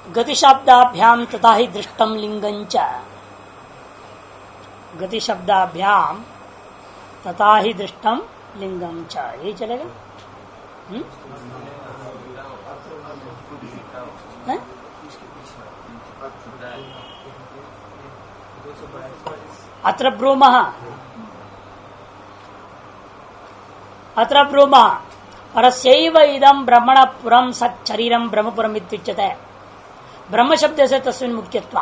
गति शब्दाभ्याम तथा ही दृष्टम लिंगंच, गति शब्दाभ्याम तथा ही दृष्टम लिंगम च, यही चलेगा। अत्र ब्रूमः परस्यैव इदं ब्रह्मण पुरं सच्चरीरं ब्रह्मपुरम इत्युच्यते। ब्रह्म शब्द से तस्मिन् मुख्यत्वा।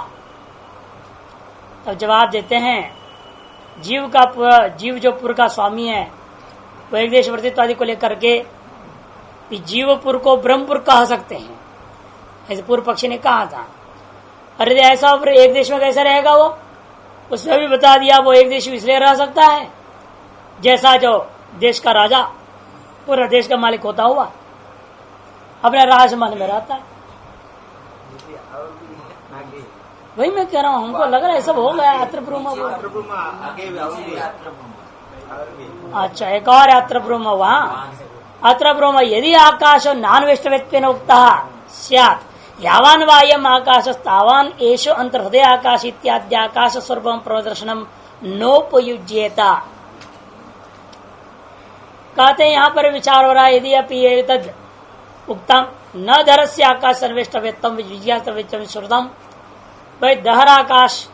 तब जवाब देते हैं जीव जो पुर का स्वामी है वो एक देश वर्तित्व आदि को लेकर के जीवपुर को ब्रह्मपुर कह सकते हैं, ऐसे पूर्व पक्षी ने कहा था। अरे ऐसा एक देश में कैसे रहेगा वो, उसने भी बता दिया वो एक देश इसलिए रह सकता है जैसा जो देश का राजा पूरा देश का मालिक होता हुआ अपने राजमहल में रहता है। वही मैं कह रहा हूँ, हमको लग रहा है सब हो गया। अत्र ब्रूम, अच्छा एक और अत्र ब्रूम, वहाँ अत्र ब्रूम यदि आकाश नान्वेष्टवेत्वेन उक्तः स्यात् यावान् वायम् आकाशस्तावान् एषु अंतर्हृदय आकाश इत्यादि आकाश स्वरूपं प्रदर्शनम नोपयुज्येत। कहते हैं यहाँ पर विचार हो रहा है यदि अपि एतद् उक्तम न धरस्य आकाश सर्वेष्टवेत्तम विज्ञातवेत्तम श्रुतम, भाई दहर आकाश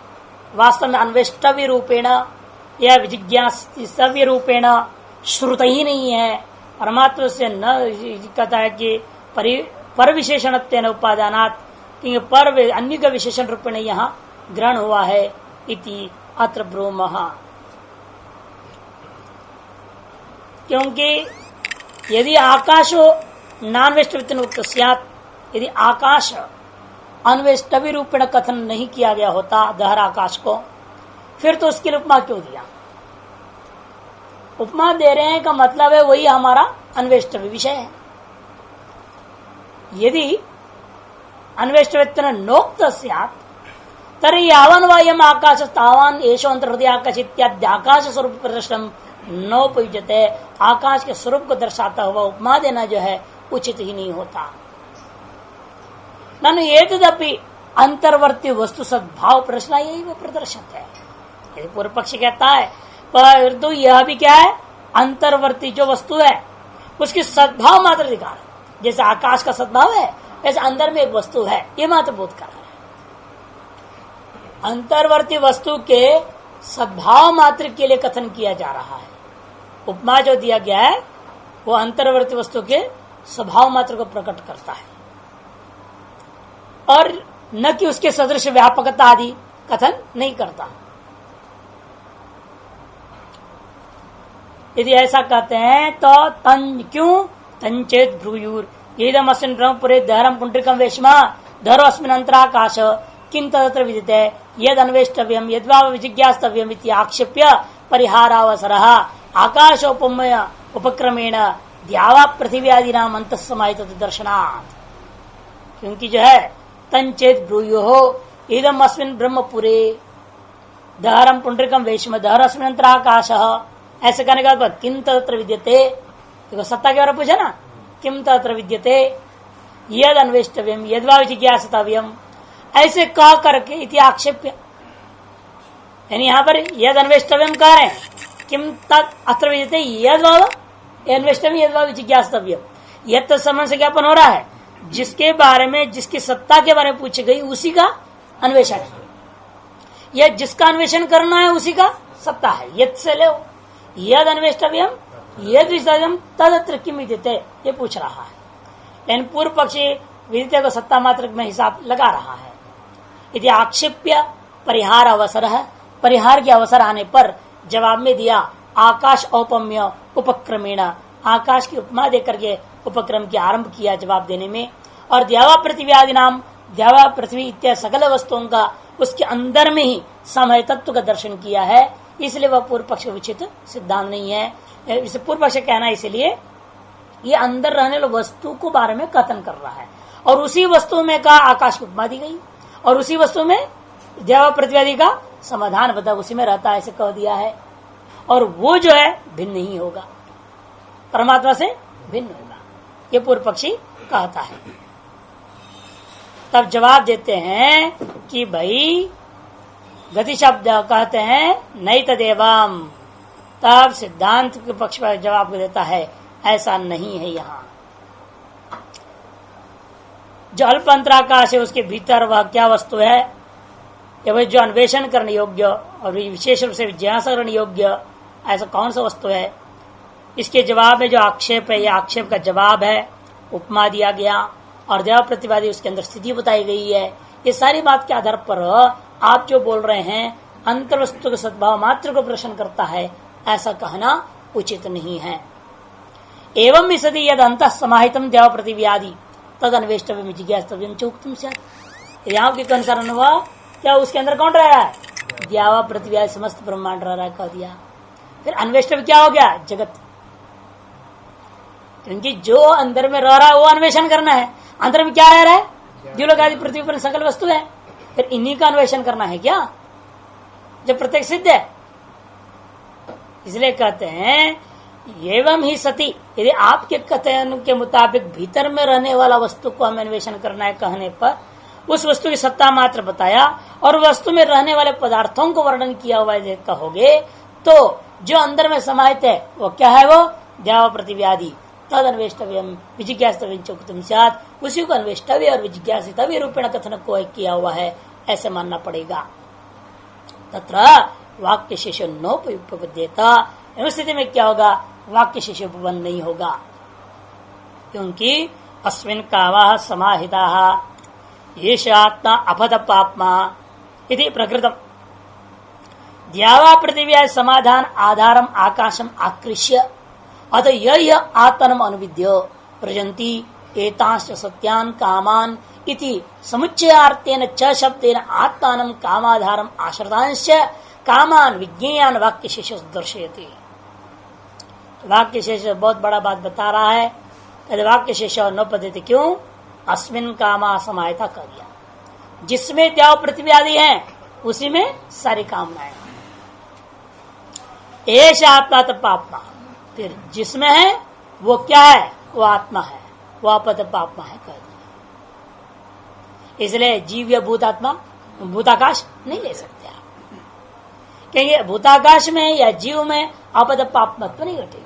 वास्तव में अन्वेष्टव्य रूपेण या विजिज्ञासव्य रूपेण श्रुत ही नहीं है। परमात्मा से न कहता है कि पर विशेषणत्वेन उपादानात्, क्योंकि पर अन्य का विशेषण रूपेण यहाँ ग्रहण हुआ है। इति अत्र ब्रूमः, क्योंकि यदि आकाशो नान्वेष्टव्यत्वेन उक्त स्यात्, यदि आकाश अन्वेष्टव्य रूपेण कथन नहीं किया गया होता दहर आकाश को, फिर तो उसकी उपमा क्यों दिया। उपमा दे रहे हैं का मतलब है वही हमारा अन्वेष्टव्य विषय है। यदि अन्वेष्टव्यत्वेन नोक्त स्यात् तर्हि यावान् वायम् आकाश तावान् एषो अंतर्हृदय आकाश इत्यादि आकाश स्वरूप प्रदर्शनम नोपयुज्यते। आकाश के स्वरूप को दर्शाता हुआ उपमा देना जो है उचित ही नहीं होता। ननु एतदपि अंतर्वर्ती वस्तु सद्भाव प्रश्न यही वो प्रदर्शित है। यदि पूर्व पक्षी कहता है परंतु यह भी क्या है, अंतर्वर्ती जो वस्तु है उसकी सद्भाव मात्र अधिकार है। जैसे आकाश का सद्भाव है वैसे अंदर में एक वस्तु है, ये मात्र बोध कर रहा है। अंतर्वर्ती वस्तु के सद्भाव मात्र के लिए कथन किया जा रहा है। उपमा जो दिया गया है वो अंतर्वर्ती वस्तु के स्वभाव मात्र को प्रकट करता है और न कि उसके सदृश व्यापकता आदि कथन नहीं करता। यदि ऐसा कहते हैं तो तन क्यों तंचेत ब्रूयूर येदम अस्मिन् ब्रह्मपुरे दहरम पुंड्रिकम वेश्मा धरो अस्मिन् अंतराकाश किं तत्र विदिते यद अन्वेष्टव्यम यद्वा विजिज्ञास्तव्यम इति आक्षेप्य परिहारावसरः आकाशोपमय उपक्रमेण द्यावा पृथिवी आदि नाम अंतःसमाहित दर्शनात्। क्योंकि जो है तंचेत ब्रूयो इदम अस्मिन् ब्रह्मपुरे दहरम पुंड्रिकम वेश्म दहर अस्मिन् अंतराकाश, ऐसे कहने का बाद किम तत्र विद्यते, देखो सत्ता के बारे में पूछा ना, किम तत्र विद्यते यद अन्वेष्टव्यम यद्वा विजिज्ञासितव्यम, ऐसे कह करके इति आक्षेप्य, यानी यहाँ पर यद अन्वेष्टव्यम कह रहे हैं, किम तत् अत्र विद्यते यद्वा अन्वेष्टव्यम यद्वा विजिज्ञासितव्यम, यद तो समझ से ज्ञापन हो रहा है जिसके बारे में जिसकी सत्ता के बारे में पूछी गई उसी का अन्वेषण है, यह जिसका अन्वेषण करना है उसी का सत्ता है। यद से ले यद अन्वेष्टव्यम यद विजिज्ञासितव्यम तदत्र किम विद्यते, ये पूछ रहा है। लेकिन पूर्व पक्षी विदिते को सत्ता मात्र में हिसाब लगा रहा है। यदि आक्षेप्य परिहार अवसर है, परिहार के अवसर आने पर जवाब में दिया आकाश औपम्य उपक्रमेण, आकाश की उपमा देकर के उपक्रम की आरंभ किया जवाब देने में, और द्यावा पृथ्वी आदि नाम द्यावा पृथ्वी इत्यादि सकल वस्तुओं का उसके अंदर में ही समय तत्व का दर्शन किया है। इसलिए वह पूर्व पक्ष उचित सिद्धांत नहीं है। इसे पूर्व पक्ष कहना इसलिए ये अंदर रहने वाली वस्तु को बारे में कथन कर रहा है और उसी वस्तु में का आकाश की उपमा दी गई और उसी वस्तु में द्यावा पृथ्वी आदि का समाधान बता उसी में रहता है, ऐसे कह दिया है। और वो जो है भिन्न ही होगा, परमात्मा से भिन्न होगा, ये पूर्व पक्षी कहता है। तब जवाब देते हैं कि भाई गति शब्द कहते हैं नहीं तदेवम। तब सिद्धांत के पक्ष पर जवाब देता है ऐसा नहीं है। यहाँ जो अल्प अंतराकाश है उसके भीतर वह क्या वस्तु है, वह जो अन्वेषण करने योग्य और विशेष रूप से जिज्ञासा करने योग्य ऐसा कौन सा वस्तु है। इसके जवाब में जो आक्षेप है, यह आक्षेप का जवाब है। उपमा दिया गया और देव प्रतिवादी उसके अंदर स्थिति बताई गई है। ये सारी बात के आधार पर आप जो बोल रहे हैं अंतर वस्तु के सद्भाव मात्र को प्रश्न करता है, ऐसा कहना उचित नहीं है। एवं सदी यद अंत समाहितम देव प्रतिव्याधि तद अन्वेष्टव्यम जिज्ञास्तव्यम च उक्तम स्यात्। यहाँ के अनुसार हुआ क्या उसके अंदर कौन रह रहा है, द्यावा प्रतिव्याधि समस्त ब्रह्मांड रह रहा है, कह दिया। फिर अन्वेष्टव्य क्या हो गया, जगत। क्योंकि जो अंदर में रह रहा है वो अन्वेषण करना है। अंदर में क्या रह रहा है, द्युलोक आदि पृथ्वी पर सकल वस्तु है, फिर इन्हीं का अन्वेषण करना है क्या, जब प्रत्यक्ष सिद्ध है। इसलिए कहते हैं एवं ही सती, यदि आपके कथन के मुताबिक भीतर में रहने वाला वस्तु को हमें अन्वेषण करना है कहने पर उस वस्तु की सत्ता मात्र बताया और वस्तु में रहने वाले पदार्थों को वर्णन किया हुआ है कहोगे तो जो अंदर में समाहित है वो क्या है, वो द्यावा प्रतिव्याधि तद अन्वेष्टव्यम विजिज्ञास्तव्यम च उक्तम स्यात्। उसी को अन्वेष्टव्य और विजिज्ञासितव्य रूपेण कथन को किया हुआ है, ऐसे मानना पड़ेगा। तत्र वाक्य शेष नोपयुक्तता, स्थिति में क्या होगा, वाक्य शेष उपबंध नहीं होगा। क्योंकि अस्मिन् कामाः समाहिताः येष आत्मा अपद पाप्मा इति प्रकृतम् द्यावा पृथिव्या समाधान आधारम आकाशम आकृष्य अत यह आत्मनम अनुविद्य प्रजन्ति एतांश्च सत्यान् कामान् इति समुच्चयार्थेन च शब्देन आत्मानं कामाधारम आश्रितांश्च कामान् विज्ञेयान् वाक्य शेष दर्शयति। वाक्य शेष बहुत बड़ा बात बता रहा है। यदि वाक्य शेष और न पद्धति क्यों, अस्मिन् कामा समाहिता कर दिया, जिसमें द्याव पृथ्वी आदि है उसी में सारी कामनाएं। एष आत्मा तप पापमा, फिर जिसमें है वो क्या है, वो आत्मा है, वो अपद पापमा है कर दिया। इसलिए जीव या भूतात्मा भूताकाश नहीं ले सकते आप, क्योंकि भूताकाश में या जीव में अपद पापमा तो नहीं घटेगा।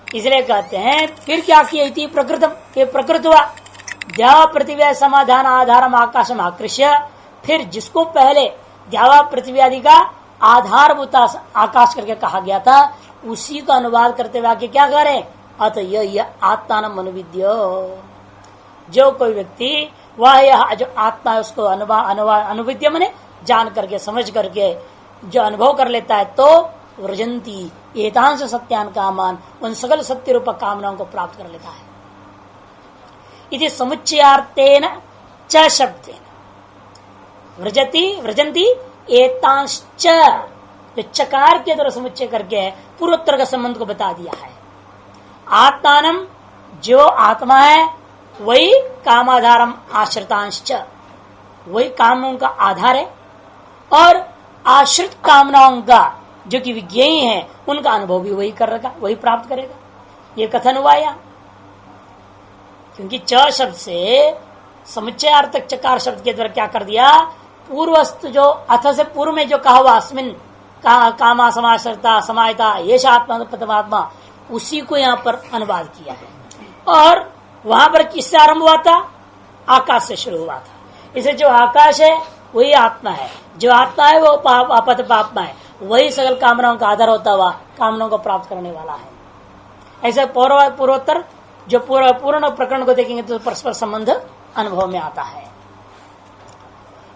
इसलिए कहते हैं फिर क्या किया, प्रकृत हुआ द्यावा पृथ्वी समाधान आधारम आकाशम आकृष्य। फिर जिसको पहले द्यावा पृथ्वी आदि का आधारभूत आकाश करके कहा गया था, उसी का अनुवाद करते हुए आगे क्या करें, अत यह आत्मानम अनुविद्य। जो कोई व्यक्ति वह यह जो आत्मा है उसको अनुविद्य मने जान करके समझ करके जो अनुभव कर लेता है, तो व्रजंती एतांश सत्यान कामान, उन सकल सत्य रूप कामनाओं को प्राप्त कर लेता है। इति समुच्चयार्थेन च शब्देन व्रजंती एतांश जो चकार के द्वारा समुच्चय करके पूर्वोत्तर का संबंध को बता दिया है। आत्मानम जो आत्मा है वही कामाधारम आश्रितांश, वही कामों का आधार है और आश्रित कामनाओं का जो कि विज्ञेय है उनका अनुभव भी वही करेगा, वही प्राप्त करेगा। ये कथन हुआ यहाँ, क्योंकि च शब्द से समुच्चयार्थक चकार शब्द के द्वारा क्या कर दिया, पूर्वस्त जो अथ से पूर्व में जो कहा हुआ अस्मिन कामा समाश्रिता समाहिता येष आत्मा परमात्मा, उसी को यहाँ पर अनुवाद किया है। और वहां पर किससे आरंभ हुआ था, आकाश से शुरू हुआ था। इसे जो आकाश है वही आत्मा है, जो आत्मा है वो अपद पापमा है, वही सकल कामनाओं का आधार होता हुआ कामनाओं को प्राप्त करने वाला है। ऐसे पूर्वोत्तर जो पूर्ण प्रकरण को देखेंगे तो परस्पर संबंध अनुभव में आता है।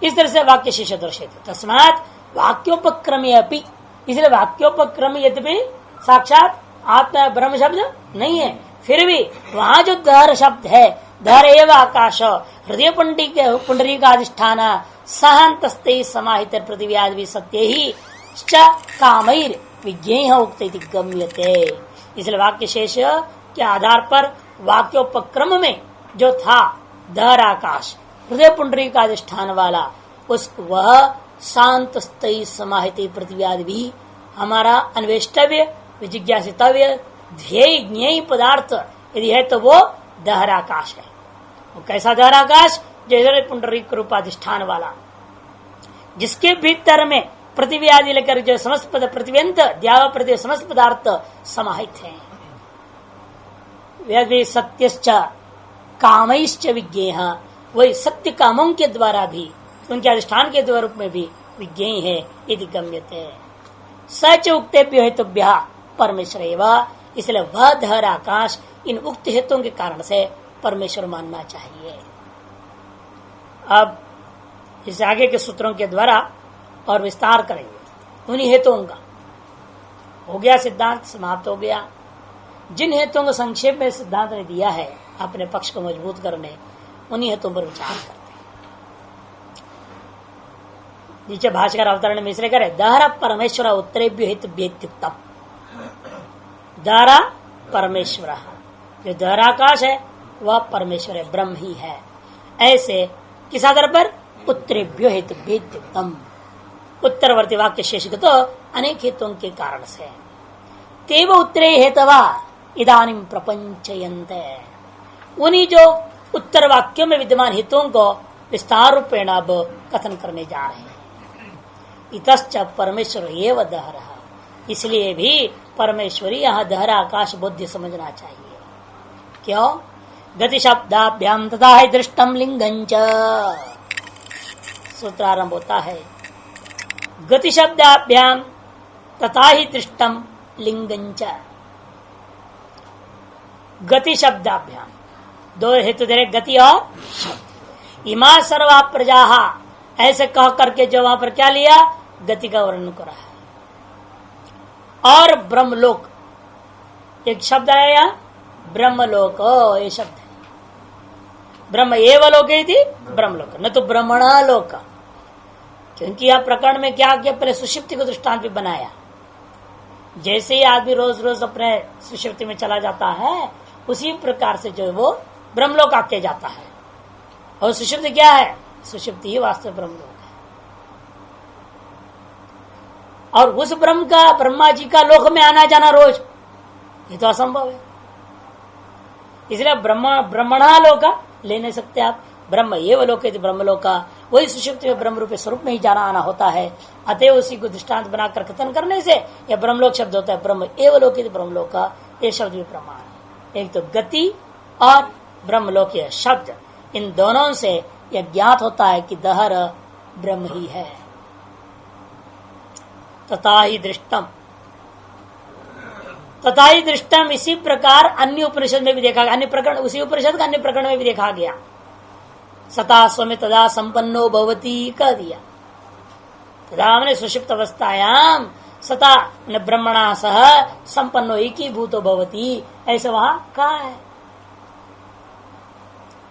इस तरह से वाक्य शेष दर्शित तस्मात् वाक्योपक्रमे अपि, इसलिए वाक्योपक्रम यद्यपि साक्षात आत्मा ब्रह्म शब्द नहीं है, फिर भी वहां जो दहर शब्द है, दहर एवं आकाश हृदय पुंडरी का अधिष्ठान सहंतस्ते समाहित पृथ्वी सत्य ही कामैर विज्ञेय उक्त गम्यते। इसलिए वाक्य शेष के आधार पर वाक्योपक्रम में जो था दहर आकाश हृदय पुंडरी का अधिष्ठान वाला, उस वह शांत स्तयी समाहित पृथ्वी आदि भी हमारा अन्वेष्टव्य विजिज्ञासितव्य ध्येय ज्ञेय पदार्थ यदि है तो वो दहर आकाश है। वो कैसा धराकाश? जैसे पुंडरीक रूपाधिष्ठान वाला, जिसके भीतर में पृथ्वी आदि लेकर जो समस्त प्रतिव्यंत द्यावा पृथ्वी समस्त पदार्थ समाहित हैं। वे सत्यश्च कामैश्च विज्ञेय, वही सत्य कामों के द्वारा भी उनके अधिष्ठान के रूप में भी विज्ञेय है। यदि गम्यते सच उक्तेभ्यो हेतुभ्यः परमेश्वर एवं, इसलिए वह धर आकाश इन उक्त हेतुओं के कारण से परमेश्वर मानना चाहिए। अब इस आगे के सूत्रों के द्वारा और विस्तार करेंगे उन्हीं हेतुओं का। हो गया सिद्धांत समाप्त हो गया। जिन हेतुओं को संक्षेप में सिद्धांत ने दिया है अपने पक्ष को मजबूत करने, उन्हीं हेतुओं पर विचार करते हैं। नीचे भाष्यकार अवतरण में इसलिए करे दहर परमेश्वर उत्तरेभ्यो हेतुभ्येत्युक्तम। दहरा परमेश्वर, जो दहराकाश है वह परमेश्वर है, ब्रह्म ही है। ऐसे किस आधार पर? उत्तरेभ्यो हेतुभ्येत्युक्तम, उत्तरवर्ती वाक्य शेष तो अनेक हेतुओं के कारण से। तेव उत्तरे हेतवा इदानीं प्रपंचयन्ते, उन्हीं जो उत्तर वाक्यों में विद्यमान हेतुओं को विस्तार रूपेण अब कथन करने जा रहे हैं। इतश्च परमेश्वर एव दहर, इसलिए भी परमेश्वरी यहाँ दहरा आकाश बुद्धि समझना चाहिए। क्यों? गति शब्दाभ्याम तथा है दृष्टम लिंगंच, सूत्र आरंभ होता है गति शब्दाभ्याम तथा ही दृष्टम लिंगंच। गति शब्दाभ्याम दो हेतु दे रहे, गति और शब्द। इमा सर्वा प्रजा, ऐसे कह करके जो वहां पर क्या लिया? गति का वर्णन कर रहा है। और ब्रह्मलोक एक शब्द आया यहाँ, ब्रह्मलोक ये शब्द है। ब्रह्म एव लोके थी ब्रह्मलोक, न तो ब्रह्मणा लोक। क्योंकि यह प्रकरण में क्या किया? पहले सुषुप्ति को दृष्टांत भी बनाया। जैसे ही आदमी रोज रोज अपने सुषुप्ति में चला जाता है, उसी प्रकार से जो है वो ब्रह्मलोक आके जाता है। और सुषुप्ति क्या है? सुषुप्ति ही वास्तव ब्रह्मलोक है। और उस ब्रह्म का, ब्रह्मा जी का लोक में आना जाना रोज, ये तो असंभव है। इसलिए ब्रह्मणा लोक ले नहीं सकते आप। ब्रह्म एव लोके ब्रह्मलोका, वही सुषुप्ति में ब्रह्म रूपी स्वरूप में ही जाना आना होता है। अतः उसी को दृष्टांत बनाकर कथन करने से यह ब्रह्मलोक शब्द होता है। ब्रह्म एव लोके ब्रह्मलोका, ये शब्द भी प्रमाण है। एक तो गति और ब्रह्मलोकीय शब्द, इन दोनों से यह ज्ञात होता है कि दहर ब्रह्म ही है। तथा ही दृष्टम, तथा ही दृष्टम, इसी प्रकार अन्य उपनिषद में भी देखा गया। अन्य प्रकरण, उसी उपनिषद का अन्य प्रकरण में भी देखा गया। सता स्वमे तदा संपन्नो भवती कह दिया। तदा हमने सुषुप्त अवस्थायाम सता ब्रह्मणा सह संपन्नो एकीभूतो भवती, ऐसे वहां कहा है।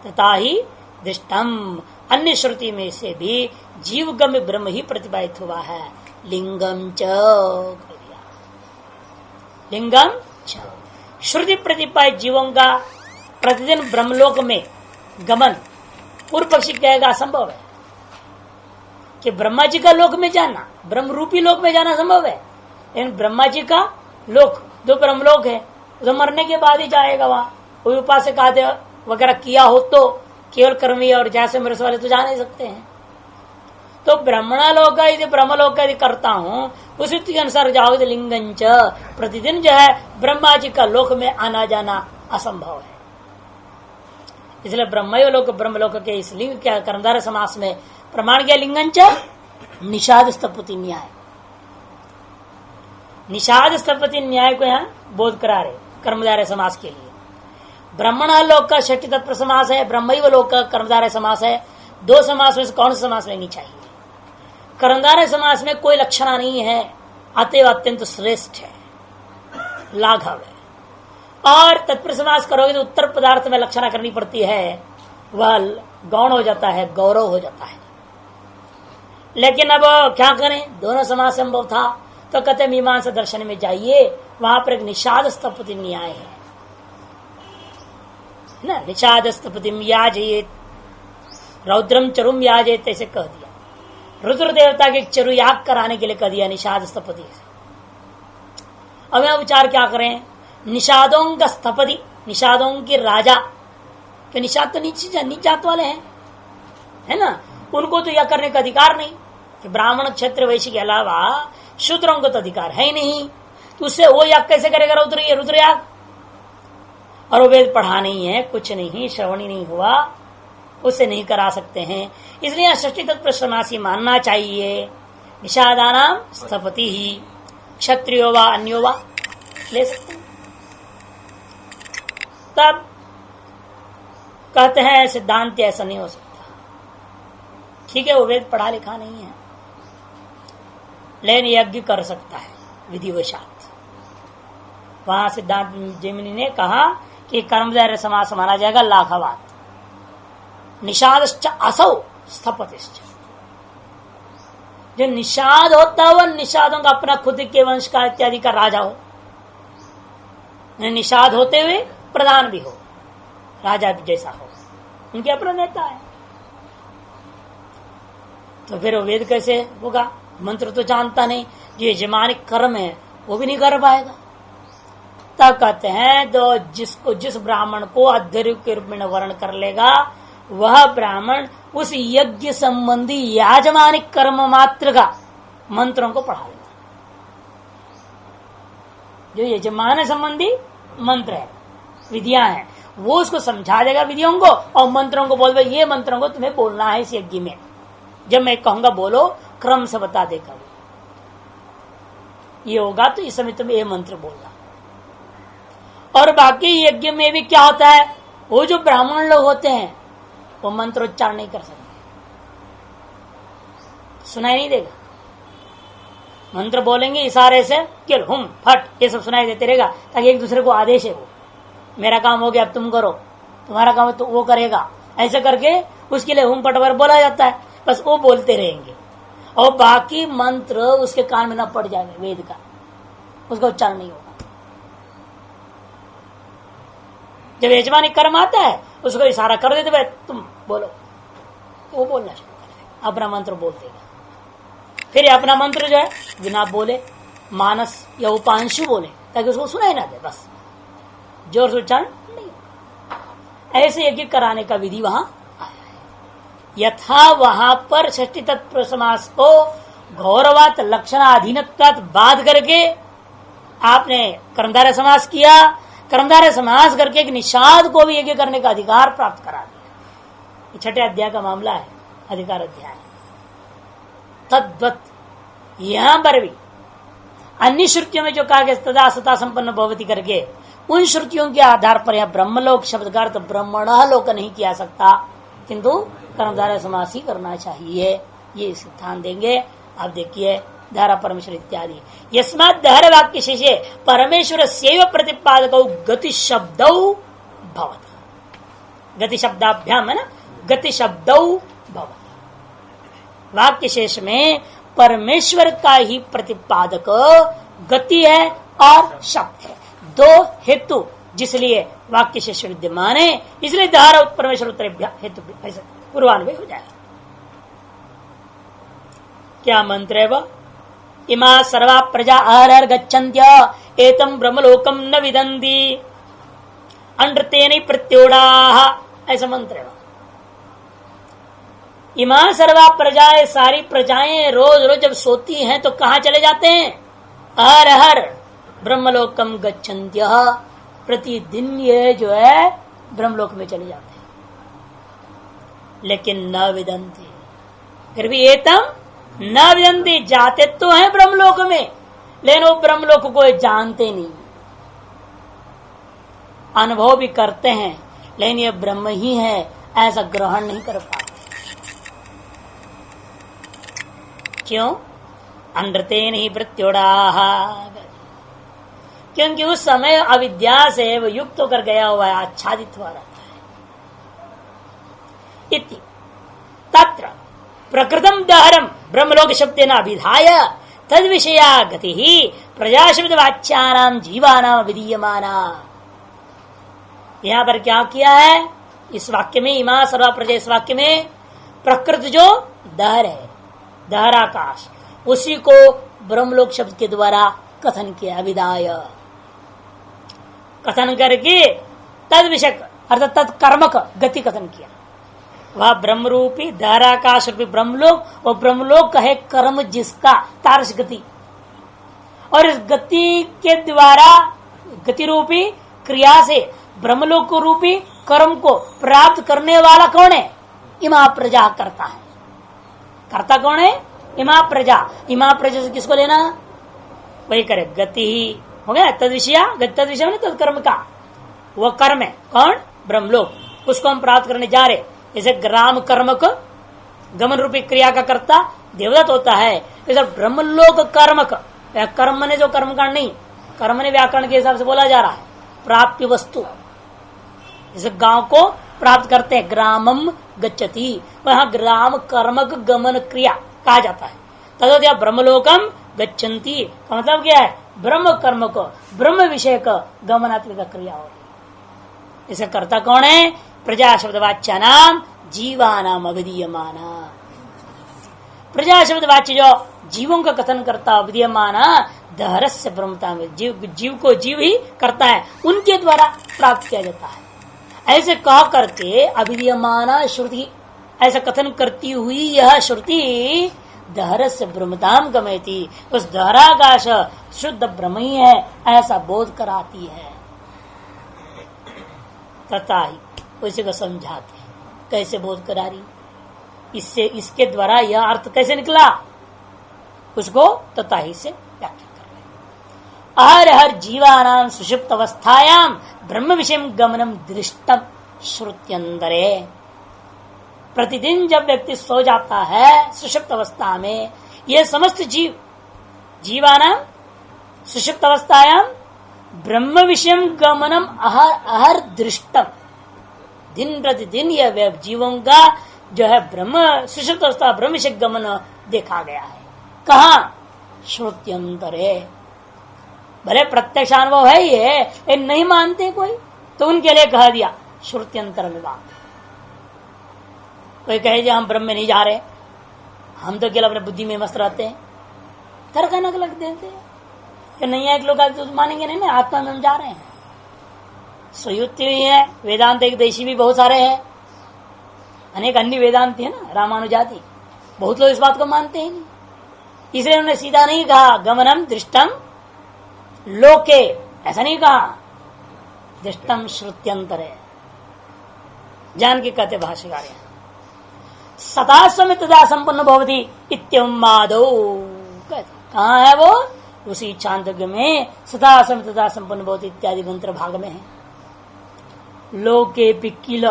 तथा ही दृष्टम, अन्य श्रुति में से भी जीवगम्य ब्रह्म ही प्रतिपादित हुआ है। लिंगम च, लिंगम च, श्रुति प्रतिपादित जीवों का प्रतिदिन ब्रह्मलोक में गमन पूर्व पक्षी कहेगा असंभव है। कि ब्रह्मा जी का लोक में जाना, ब्रह्म रूपी लोक में जाना संभव है, लेकिन ब्रह्मा जी का लोक जो ब्रह्मलोक है तो मरने के बाद ही जाएगा वहां। कोई उपासक आदि वगैरह किया हो तो केवल कर्मी और जैसे मेरे वाले तो जा नहीं सकते हैं। तो ब्रह्मणा लोक का यदि ब्रह्मलोक का यदि करता हूं, उसी के अनुसार जाओगे तो लिंगंच, प्रतिदिन जो है ब्रह्मा जी का लोक में आना जाना असंभव है। इसलिए ब्रह्मयो लोक ब्रह्मलोक के इस लिंग क्या कर्मधारय समास में प्रमाण क्या? लिंगंच निषाद स्थपति न्याय। निषाद स्थपति न्याय को यहाँ बोध करा रहे कर्मधारय समास के लिए। ब्रह्मण लोक का षष्ठी तत्पर समास है, ब्रह्मैव लोक का कर्मधारय समास है। दो समास में से कौन सा समास लेनी चाहिए? कर्मधारय समास में कोई लक्षणा नहीं है, अतएव अत्यंत श्रेष्ठ है, लाघव है। और तत्पर समास करोगे तो उत्तर पदार्थ में लक्षणा करनी पड़ती है, वह गौण हो जाता है, गौरव हो जाता है। लेकिन अब क्या करें? दोनों समास संभव था तो कहते मीमांसा दर्शन में जाइए, वहां पर एक निषाद स्थपति न्याय है ना। निषाद स्थपति याजयेत रौद्रम चरुम याजयेत, ऐसे कह दिया। रुद्र देवता के चरु याग कराने के लिए कह दिया निषाद स्थपति। अब यहां विचार क्या करें? निषादों का स्थपति, निषादों की राजा कि निषाद तो नीच जात वाले हैं, है ना, उनको तो यह करने का अधिकार नहीं कि ब्राह्मण क्षत्रिय वैश्य के अलावा शूद्रों को तो अधिकार है ही नहीं, तो उससे वो याग कैसे करेगा रुद्र याग? और वो वेद पढ़ा नहीं है, कुछ नहीं, श्रवण ही नहीं हुआ, उसे नहीं करा सकते हैं। इसलिए षष्ठी तत्प्रश्रमासी मानना चाहिए। निषादानाम स्थपति ही क्षत्रियो वा अन्यो वा ले सकते हैं। तब कहते हैं सिद्धांत ऐसा नहीं हो सकता। ठीक है, वो वेद पढ़ा लिखा नहीं है, लेकिन यज्ञ कर सकता है विधिवशात। वहां सिद्धांत जैमिनी ने कहा कि कर्मधारय समास माना जाएगा लाघवात। निषादश्च असौ स्थपतिश्च, जो निषाद होता है वह निषादों का अपना खुद के वंश का इत्यादि का राजा हो, निषाद होते हुए प्रधान भी हो, राजा भी जैसा हो, उनके अपना नेता है। तो फिर वो वेद कैसे होगा? मंत्र तो जानता नहीं, जो यजमानिक कर्म है वो भी नहीं कर पाएगा। तब कहते हैं तो जिस ब्राह्मण को अध्ययन के रूप में वर्ण कर लेगा वह ब्राह्मण उस यज्ञ संबंधी याजमानिक कर्म मात्र का मंत्रों को पढ़ा देगा। जो यजमान संबंधी मंत्र है, विधियां हैं, वो उसको समझा देगा विधियों को, और मंत्रों को बोल, ये मंत्रों को तुम्हें बोलना है इस यज्ञ में, जब मैं कहूंगा बोलो, क्रम से बता देगा। ये होगा तो इस समय तुम्हें ये मंत्र बोलना। और बाकी यज्ञ में भी क्या होता है, वो जो ब्राह्मण लोग होते हैं वो मंत्रोच्चारण नहीं कर सकते, सुनाई नहीं देगा। मंत्र बोलेंगे इशारे से, किल हुम फट, ये सब सुनाई देते रहेगा, ताकि एक दूसरे को आदेश है, वो मेरा काम हो गया अब तुम करो, तुम्हारा काम तो वो करेगा, ऐसे करके उसके लिए हुम फट वगैरह बोला जाता है। बस वो बोलते रहेंगे और बाकी मंत्र उसके कान में न पड़ जाएगा, वेद का उसका उच्चारण नहीं होगा। जब यजमानी कर्म आता है उसको इशारा कर देते भाई तुम बोलो, तो वो बोलना शुरू कर देगा, अपना मंत्र बोल देगा। फिर अपना मंत्र जो है बिना बोले मानस या उपांशु बोले, ताकि उसको सुनाई ना दे, बस जोर से उच्चारण नहीं। ऐसे यज्ञ कराने का विधि वहां आया है। यथा वहां पर षष्ठी तत्पुरुष समास को गौरवात लक्षणाधीनत्वात बाध करके आपने कर्मधारय समास किया, कर्मधारय समास करके एक निषाद को भी यज्ञ करने का अधिकार प्राप्त करा दिया। छठे अध्याय का मामला है, अधिकार अध्याय। तद्वत यहां पर भी अन्य श्रुतियों में जो कहा गया तदा सता संपन्न भवती करके, उन श्रुतियों के आधार पर यह ब्रह्मलोक शब्द का अर्थ ब्रह्मणः लोक नहीं किया सकता, किंतु कर्मधारय समास ही करना चाहिए, ये सिद्धांत देंगे। आप देखिए धारा परमेश्वर इत्यादि। यस्मात् दहर वाक्य शेषे परमेश्वर सेव प्रतिपादक गति शब्द भवत, गति शब्दाभ्याम है ना, गति शब्द भवत। वाक्य शेष में परमेश्वर का ही प्रतिपादक गति है और शब्द है, दो हेतु जिसलिए वाक्य शेष विद्यमान है, इसलिए धारा परमेश्वर उत्तर हेतु पूर्वान्वय हो जाएगा। क्या मंत्र है वह? इमा सर्वा प्रजा अहर गच्छन्त्य एतम ब्रह्मलोकम न विदन्ति अनृतेन प्रत्योड़ाः, ऐसा मंत्र है। इमा सर्वा प्रजाएं, सारी प्रजाएं रोज रोज जब सोती हैं तो कहां चले जाते हैं? अहर अहर ब्रह्मलोकम गच्छन्त्य, प्रतिदिन ये जो है ब्रह्मलोक में चले जाते हैं, लेकिन न विदन्ति, फिर भी एतम न विदन्ति, जाते तो हैं ब्रह्मलोक में, लेकिन वो ब्रह्मलोक को जानते नहीं, अनुभव भी करते हैं, लेकिन ये ब्रह्म ही है ऐसा ग्रहण नहीं कर पाते। क्यों? अनृतेन ही प्रत्योड़ाः, क्योंकि उस समय अविद्या से वो युक्त होकर गया हुआ है, आच्छादित हुआ रहता है। इति तत्र प्रकृतम दहरम ब्रह्मलोक शब्देन अभिधाय तद विषया गति ही प्रजा शब्द वाच्यानाम जीवानाम विधीयमाना। यहां पर क्या किया है इस वाक्य में? इमा सर्वा प्रजा, इस वाक्य में प्रकृत जो दहर है, दहराकाश, उसी को ब्रह्मलोक शब्द के द्वारा कथन किया, विधाय कथन करके तद विषय अर्थात तत्कर्मक गति कथन किया। वह ब्रह्म रूपी धाराकाश रूपी ब्रह्मलोक, वो ब्रह्मलोक है कर्म जिसका तारस गति, और इस गति के द्वारा गति रूपी क्रिया से ब्रह्मलोक रूपी कर्म को प्राप्त करने वाला कौन है? इमा प्रजा करता है। करता कौन है? इमा प्रजा। इमा प्रजा से किसको लेना? वही करे गति ही हो गया तद विषय, तद विषय में तद कर्म का वह कर्म है कौन? ब्रह्मलोक, उसको हम प्राप्त करने जा रहे। जैसे ग्राम कर्म को गमन रूपी क्रिया का कर्ता देवदत्त होता है, जैसे ब्रह्मलोक कर्मक, कर्म ने जो कर्मकांड नहीं, कर्म ने व्याकरण के हिसाब से बोला जा रहा है प्राप्ति वस्तु। जैसे गांव को प्राप्त करते हैं ग्रामम गच्छति, वहां ग्राम कर्मक गमन क्रिया कहा जाता है। तदोदया ब्रह्मलोकम गच्छन्ति का मतलब क्या है? ब्रह्म कर्म को ब्रह्म विषय का गमनात्मिक क्रिया होगी। इसे कर्ता कौन है? प्रजा शब्द वाच्य नाम जीवानाम अविधीयमाना। प्रजा शब्द वाच्य जो जीवों का कथन करता अविधीयमाना दहरस्य ब्रह्मता में, जीव को जीव ही करता है, उनके द्वारा प्राप्त किया जाता है। ऐसे कह करके अविधीयमाना श्रुति, ऐसा कथन करती हुई यह श्रुति दहरस्य ब्रह्मताम गमयति, उस दहराकाश शुद्ध ब्रह्म ही है ऐसा बोध कराती है। तथा ही उसी को समझाते हैं। कैसे बोध करा रही? इससे, इसके द्वारा यह अर्थ कैसे निकला उसको तथा ही से व्याख्या कर रहे। हर हर जीवानाम सुषुप्त अवस्थायाम ब्रह्म विषय गमनम दृष्टम श्रुत्यंतरे। प्रतिदिन जब व्यक्ति सो जाता है सुषुप्त अवस्था में, यह समस्त जीव जीवानाम सुषुप्त अवस्थायाम ब्रह्म विषय गमनम अहर दृष्टम, दिन प्रतिदिन यह जीवों का जो है ब्रह्म सुषुप्त अवस्था ब्रह्म विषय गमन देखा गया है। कहा? श्रुत्यंतरे। भले प्रत्यक्ष अनुभव है ये नहीं मानते कोई, तो उनके लिए कह दिया श्रुत्यंतर में बात। कोई कहे हम ब्रह्म में नहीं जा रहे, हम तो केवल अपने बुद्धि में मस्त रहते हैं, तर्क लग देते हैं कि नहीं है। एक लोग तो मानेंगे नहीं ना, आत्मा में हम जा रहे हैं। सुयुक्ति भी है, वेदांत एक देशी भी बहुत सारे हैं, अनेक अन्य वेदांत है ना, रामानुजाति, बहुत लोग इस बात को मानते ही नहीं। इसलिए उन्होंने सीधा नहीं कहा गमनम दृष्टम लोके, ऐसा नहीं कहा, दृष्टम श्रुत्यंतरे जान के कहते भाष्यकार। सदा समितदा संपन्न भवति इत्युन्मादो, कहाँ है वो? उसी चांदोग्य में सदा समितदा संपन्न भवति इत्यादि मंत्र भाग में है। लोके पिकिल,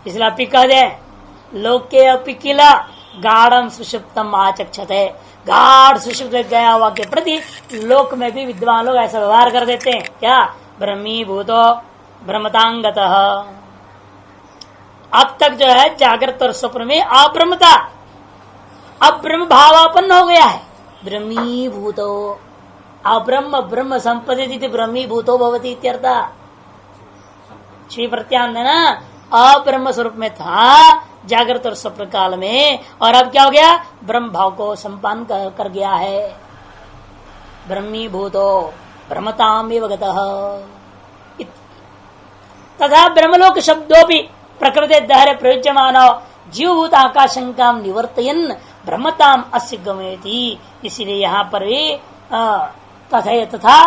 इसलिए अपि कह दे, लोके अपिकिल गाढ़म सुषुप्तम आचक्षते, गाढ़ सुषुप्त गया हुआ के प्रति लोक में भी विद्वान लोग ऐसा व्यवहार कर देते हैं। क्या? ब्रह्मीभूतो ब्रह्मतांगतः। अब तक जो है जागृत और स्वप्न में अब्रह्मता, अब ब्रह्म भावापन्न हो गया है। ब्रह्मीभूतो अब्रह्म ब्रह्म संपदिति ब्रह्मीभूतो भवति इत्यर्थ। श्री प्रत्यान ना अब्रह्म स्वरूप में था जागृत और स्वप्न काल में, और अब क्या हो गया? ब्रह्म भाव को संपन्न कर गया है। ब्रह्मीभूतो ब्रह्मताम एव गतः। तथा ब्रह्मलोक शब्दोपि प्रकृति दहरे प्रयुज्यमान जीवभूत आकाशंका निवर्तयन ब्रह्मताम अस्य गमयति। इसीलिए यहाँ पर भी तथा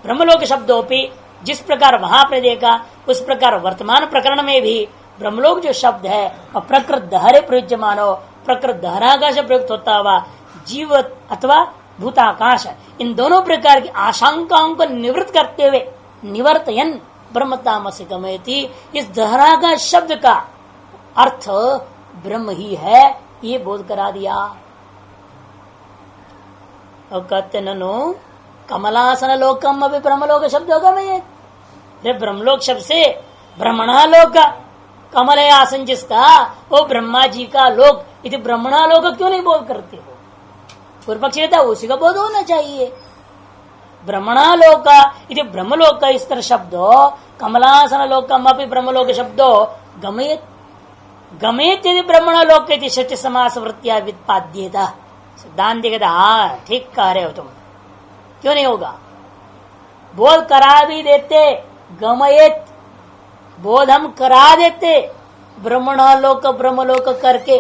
ब्रह्मलोक शब्दोपि, जिस प्रकार वहां पर देखा उस प्रकार वर्तमान प्रकरण में भी ब्रह्मलोक जो शब्द है और प्रकृत दहरे प्रयुज्यमान, प्रकृत दहराकाश प्रयुक्त होता हुआ जीव अथवा भूताकाश, इन दोनों प्रकार की आशंकाओं को निवृत्त करते हुए निवर्तयन ब्रह्मतामस्य गमयति, इस दहराकाश शब्द का अर्थ ब्रह्म ही है, ये बोध करा दिया। और कहते ननु कमलासन लोकम अभी ब्रह्मलोक शब्द होगा मैं, ब्रह्मलोक शब्द से ब्रह्मणालोक का कमल है आसन जिसका, वो ब्रह्मा जी का लोक, इति ब्रह्मणालोक क्यों नहीं बोध करते हो? पूर्व पक्ष कहता है उसी का बोध होना चाहिए। ब्रह्मणालोक इति ब्रह्मलोक का इस तरह शब्दो, कमलासन लोकम अपि ब्रह्मलोक शब्दो गमयत गमयत यदि ब्रह्मणालोक इति षट् समास वृत्तिया व्युत्पाद्येत। सिद्धांत कहता हाँ ठीक कह रहे हो तुम, क्यों नहीं होगा? बोध करा भी देते, गमयत बोध हम करा देते ब्रह्मणोलोक ब्रह्मलोक करके।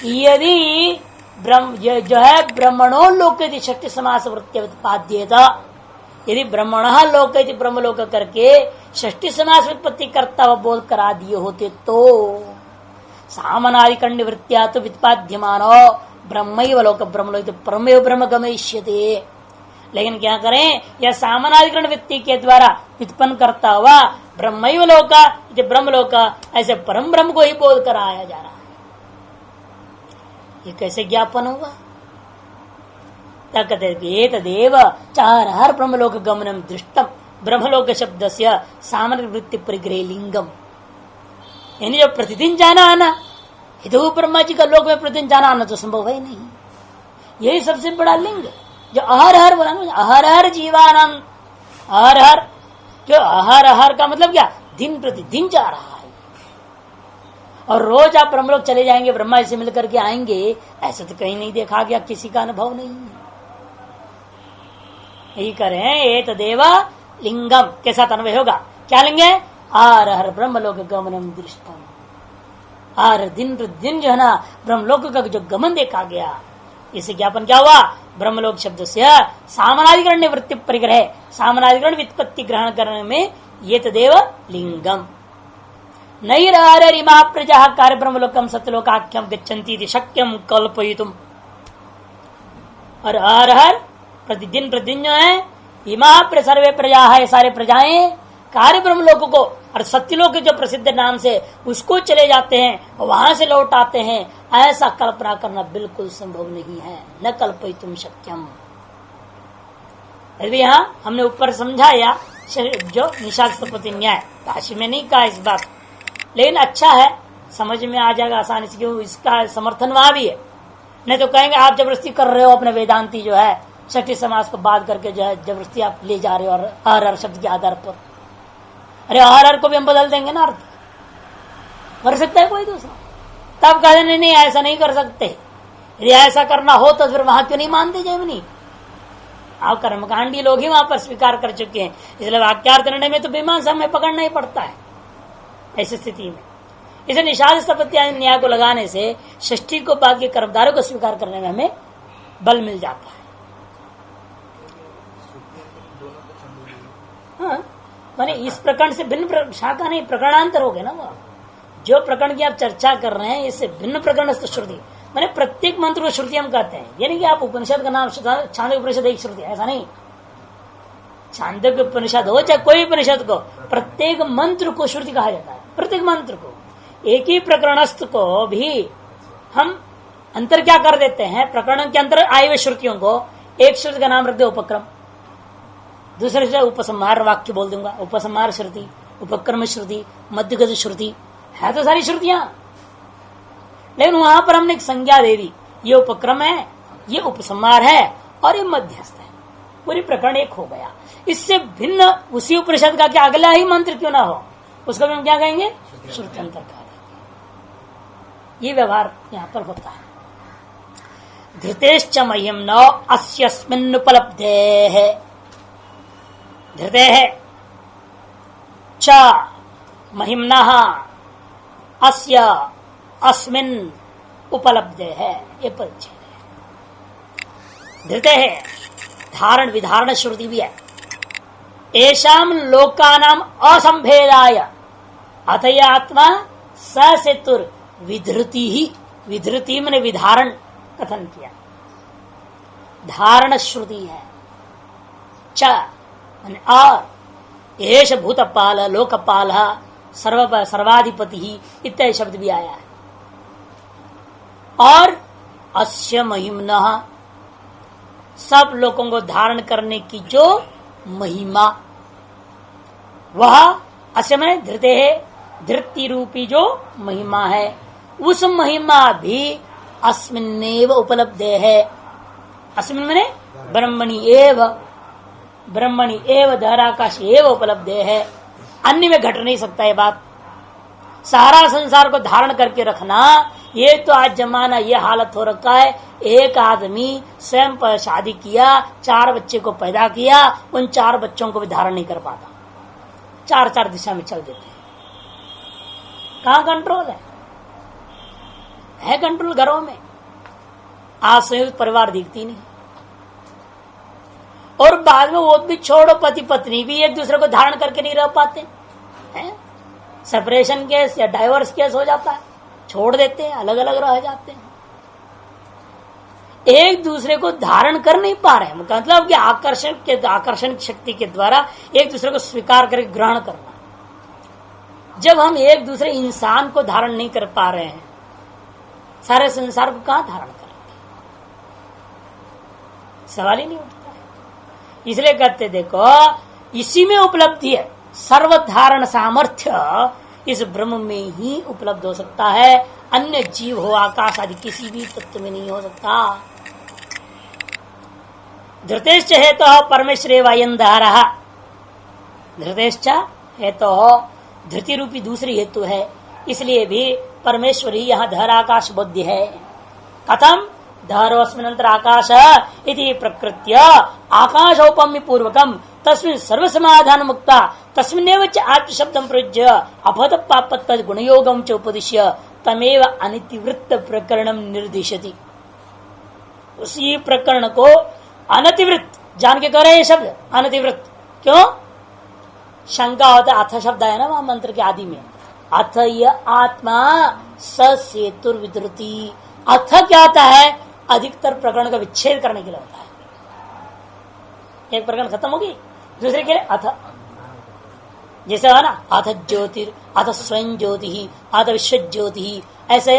यदि जो है ब्रह्मणोलोक यदि षष्ठी समास वृत्ति उत्पाद्येता, यदि ब्रह्मण लोक यदि ब्रह्मलोक करके षष्ठी समास उत्पत्ति करता हुआ बोध करा दिए होते तो सामनादिकरण निवृत्तिया तो व्युत्पाद्यमानो ब्रह्मैव लोक ब्रह्मलोक परमेव ब्रह्म गमयिष्यते। लेकिन क्या करें, यह सामनाधिकरण वृत्ति के द्वारा व्युत्पन्न करता हुआ ब्रह्मैव लोक ब्रह्मलोक ऐसे परम ब्रह्म को ही बोध कराया जा रहा है। ये कैसे ज्ञापन हुआ? तदेव चार हर ब्रह्मलोक गमनम दृष्टम ब्रह्मलोक शब्द से सामान्य वृत्ति परिग्रह लिंगम। यानी जो प्रतिदिन जाना आना, हितु ब्रह्मा जी का लोक में प्रतिदिन जाना आना तो संभव है नहीं। यही सबसे बड़ा लिंग जो अहर हर बोला ना, अहर हर जीवानंद, अहर हर, जो अहर हर का मतलब क्या, दिन प्रतिदिन जा रहा है। और रोज आप ब्रह्मलोक चले जाएंगे ब्रह्मा जी से मिलकर के आएंगे, ऐसा तो कहीं नहीं देखा गया, किसी का अनुभव नहीं है। यही करें ये तदेव लिंगम के साथ अन्वय होगा। क्या लिंग है? Are her Brahmalok गमनम दृष्टम। आर दिन प्रतिदिन जो है ना ब्रह्मलोक का जो गमन देखा गया, इसे ज्ञापन क्या हुआ? ब्रह्मलोक शब्द से सामनाधिकरण निवृत्ति परिग्रह, सामनाधिकरण व्युत्पत्ति ग्रहण करने में ये तदेव लिंगम। नैरिमा प्रजा कार्य ब्रह्मलोकम सत्यलोकाख्यम गच्छन्ति शक्यम कल्पयितुम। और हर प्रतिदिन प्रतिदिन जो है इमा सर्वे प्रजा है, सारे प्रजाएं कार्य ब्रह्मलोक को और सत्यलोक जो प्रसिद्ध नाम से उसको चले जाते हैं, वहां से लौट आते हैं। ऐसा कल्पना करना बिल्कुल संभव नहीं है। न कल्पयितुम शक्यम। अभी यहाँ हमने ऊपर समझाया जो निषाद स्तपति न्याय, काशी में नहीं कहा इस बात, लेकिन अच्छा है, समझ में आ जाएगा आसानी से, क्यों इसका समर्थन वहां भी है। नहीं तो कहेंगे आप जबरदस्ती कर रहे हो, अपने वेदांती जो है षष्ठी समास को बात करके जो है जबरदस्ती आप ले जा रहे हो और हर शब्द के आधार पर। अरे हर को भी हम बदल देंगे ना, अर्थ कर सकता है कोई दूसरा? तब कहते नहीं नहीं ऐसा नहीं कर सकते, यदि ऐसा करना हो तो फिर वहां क्यों नहीं मानते जैमिनी? आप कर्मकांडी लोग ही वहां पर स्वीकार कर चुके हैं, इसलिए वाक्यार्थ निर्णय में तो मीमांसा में पकड़ना ही पड़ता है ऐसी स्थिति में। इसे निषाद स्थपत्य न्याय को लगाने से षष्ठी को बाद के कर्मधारों को स्वीकार करने में हमें बल मिल जाता है। हाँ, माने इस प्रकरण से भिन्न शाखा नहीं, प्रकरणांतर हो गए ना। वो जो प्रकरण की आप चर्चा कर रहे हैं इससे भिन्न प्रकरण श्रुति, माने प्रत्येक मंत्र को श्रुति हम कहते हैं। यानी कि आप उपनिषद का नाम छांदोग्य उपनिषद एक श्रुति, ऐसा नहीं। छांदोग्य उपनिषद हो चाहे कोई उपनिषद को, प्रत्येक मंत्र को श्रुति कहा जाता है। प्रत्येक मंत्र को, एक ही प्रकरणस्थ को भी हम अंतर क्या कर देते हैं, प्रकरण के अंतर आए हुए श्रुतियों को एक श्रुति का नाम रख दे उपक्रम, दूसरे से उपसंहार वाक्य बोल दूंगा, उपसंहार श्रुति, उपक्रम श्रुति, मध्यगत श्रुति, है तो सारी श्रुतियां। लेकिन वहां पर हमने एक संज्ञा दे दी, ये उपक्रम है, ये उपसंहार है और ये मध्यस्थ है, पूरी प्रकरण एक हो गया। इससे भिन्न उसी उपनिषद का क्या अगला ही मंत्र क्यों ना हो, उसको भी हम क्या कहेंगे? श्रुति अंतर कहा देंगे। ये व्यवहार यहां पर होता है। धृतेश्च मह्यम न अस्यस्मिन्नुपलब्धे है, धृते है च महिम्नः अस्य अस्मिन् उपलब्धे है, ये परिच्छेद है। धृते है धारण विधारण श्रुति भी है। एषाम लोकानाम असंभेदाय अतय आत्मा ससेतुर विधृति ही, विधृति मैंने विधारण कथन किया, धारण श्रुति है। च और एष भूतपाल लोकपाल सर्वाधिपति ही इत्यादि शब्द भी आया है। और अस्य महिम्नः, सब लोगों को धारण करने की जो महिमा, वह अस्य में धृते है, धृति रूपी जो महिमा है, उस महिमा भी अस्मिन्नेव उपलब्ध है। अस्मिन् मने ब्रह्मणि एव, ब्रह्मणि एव धराकाश एव उपलब्ध है, अन्य में घट नहीं सकता ये बात। सारा संसार को धारण करके रखना, ये तो आज जमाना ये हालत हो रखा है। एक आदमी स्वयं पर शादी किया, 4 बच्चे को पैदा किया, उन 4 बच्चों को भी धारण नहीं कर पाता, 4 दिशा में चल देते हैं। कहां कंट्रोल है कंट्रोल घरों में। आज संयुक्त परिवार दिखती नहीं, और बाद में वो भी छोड़ो, पति पत्नी भी एक दूसरे को धारण करके नहीं रह पाते हैं। सेपरेशन केस या डाइवोर्स केस हो जाता है, छोड़ देते हैं, अलग अलग रह जाते हैं, एक दूसरे को धारण कर नहीं पा रहे। मतलब कि आकर्षण शक्ति के द्वारा एक दूसरे को स्वीकार करके ग्रहण करना। जब हम एक दूसरे इंसान को धारण नहीं कर पा रहे हैं, सारे संसार को कहां धारण करेंगे? सवाल ही नहीं उठता है। इसलिए कहते देखो, इसी में उपलब्धि है, सर्वधारण सामर्थ्य इस ब्रह्म में ही उपलब्ध हो सकता है। अन्य जीव हो, आकाश आदि किसी भी तत्व में नहीं हो सकता। धृतेश्च हेतु तो परमेश्वरे वायंधार, धृतेश्च हेतु तो धृति रूपी दूसरी हेतु है, इसलिए भी परमेश्वर ही यहाँ धर आकाश बुद्धि है। कथम धरोस्मिनंतर आकाश इति प्रकृत्य आकाशोपम्य पूर्वकम तस्मिन् सर्व समाधान मुक्ता तस्मिन्नेव च आत्म शब्दं प्रयुज्य अपद पापत्व गुणयोगं च उपदिश्य तमेव अनितिवृत्त प्रकरणम निर्दिशति। उसी प्रकरण को अनतिवृत्त जान के कह रहे हैं शब्द अनतिवृत्त। क्यों? शंका होता है, अथ शब्द है ना वहां मंत्र के आदि में, अथ य आत्मा स सेतुर विद्रुति। अथ क्या होता है? अधिकतर प्रकरण का विच्छेद करने के लिए होता है। एक प्रकरण खत्म होगी, दूसरे के लिए अथ, जैसे है ना, अथ ज्योतिर, अथ स्वयं ज्योति, अथ विश्व ज्योति, ऐसे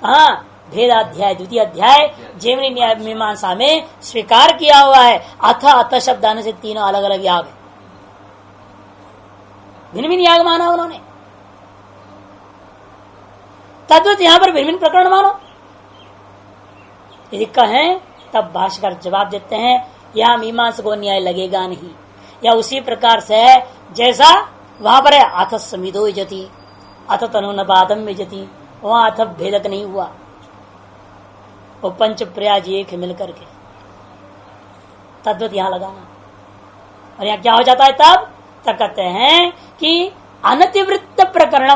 हाँ भेदाध्याय द्वितीय अध्याय जैमिनी न्याय मीमांसा में स्वीकार किया हुआ है। अथ शब्द आने से तीनों अलग अलग याग है, भिन्न भिन्न याग माना उन्होंने। तद्वत यहां पर भिन्न भिन्न प्रकरण मानो यदि कहें, तब भाष्यकार जवाब देते हैं यहां मीमांसा को न्याय लगेगा नहीं। या उसी प्रकार से जैसा वहां पर है अथ समिदो यजति, अथ तनुनपादम यजति, वहां अथ भेदक नहीं हुआ, वो पंच प्रयाज एक है मिलकर के, तद्वत यहां लगाना। और यहां क्या हो जाता है तब कहते हैं कि अनतिवृत्त प्रकरण,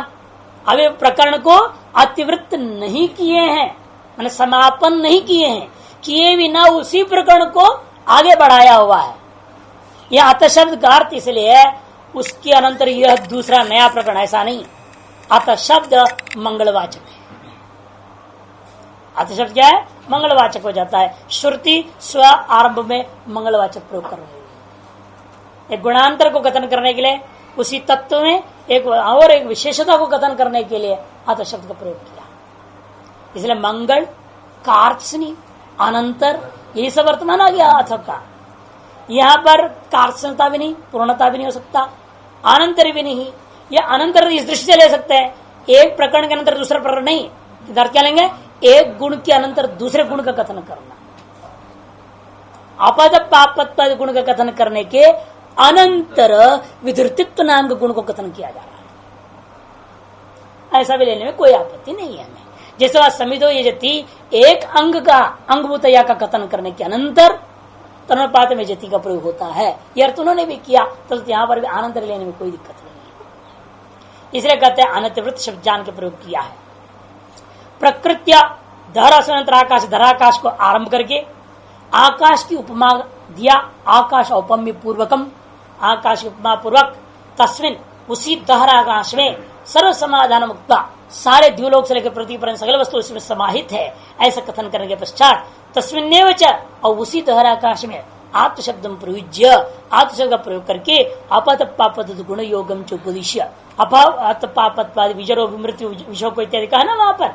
अभी प्रकरण को अतिवृत्त नहीं किए हैं, मैंने समापन नहीं किए हैं, किए बिना उसी प्रकरण को आगे बढ़ाया हुआ है। यह अत शब्द का अर्थ इसलिए है उसके अनंतर यह दूसरा नया प्रकरण, ऐसा नहीं। अत शब्द मंगलवाचक है। अत शब्द क्या है? मंगलवाचक हो जाता है। श्रुति स्व आरंभ में मंगलवाचक प्रयोग कर रही है। एक गुणांतर को कथन करने के लिए, उसी तत्व में एक और एक विशेषता को कथन करने के लिए अत शब्द का प्रयोग किया। इसलिए मंगल, कार्त्सनी, अनंतर, ये सब वर्तमान आ गया अथ का। यहाँ पर कार्त्सनता भी नहीं, पूर्णता भी नहीं हो सकता, अनंतर भी नहीं। यह अनंतर इस दृष्टि से ले सकते हैं, एक प्रकरण के अंतर दूसरा प्रकरण नहीं। अर्थ क्या लेंगे? एक गुण के अनंतर दूसरे गुण का कथन करना। अपद पापत्व गुण का कथन करने के अनंतर विधृतित्व नाम के गुण को कथन किया जा रहा है। ऐसा भी लेने में कोई आपत्ति नहीं है हमें। जैसे वह समिधो यजति, एक अंग का अंगभूतया का कथन करने के अनंतर तनुपात में यजति का प्रयोग होता है, यह अर्थ उन्होंने भी किया, तो यहाँ पर भी अनंतर लेने में कोई दिक्कत नहीं है। इसलिए कहते हैं अनतिवृत्त शब्द जान के प्रयोग किया है। प्रकृत्या धरासनंतर आकाश, धराकाश को आरंभ करके आकाश की उपमा दिया। आकाश औपम्य पूर्वकम, आकाश की उपमा पूर्वक, तस्मिन उसी दहराकाश में सर्व समाधान मुक्ता, सारे द्युलोक से लेकर पृथ्वी पर सगल वस्तु उसमें समाहित है, ऐसा कथन करने के पश्चात तस्मिन्नेव च, और उसी दहराकाश में आत्म शब्द प्रयुज्य, आत्म शब्द का प्रयोग करके अपत पापत गुण योगम च उपदिश्य, अपात पापत्वादि विजरो मृत्यु विषय को इत्यादि कहा ना वहां पर,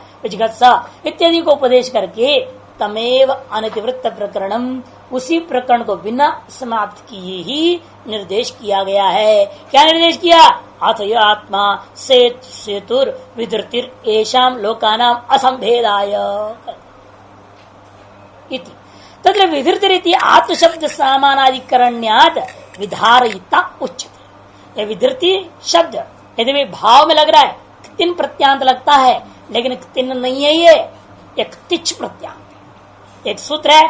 इत्यादि को उपदेश करके तमेव अनतिवृत्त प्रकरणम, उसी प्रकरण को बिना समाप्त किए ही निर्देश किया गया है। क्या निर्देश किया? अथ य आत्मा सेतुर विधृतिर एषाम लोकानाम असंभेदाय इति। तत्र विधृतिरिति आत्मशब्द सामानाधिकरण्यात् विधारयिता उच्यते। यह विधृति शब्द यदि भी भाव में लग रहा है, तिन प्रत्यांत लगता है, लेकिन तिन नहीं है, ये एक तिच प्रत्यांत। एक सूत्र है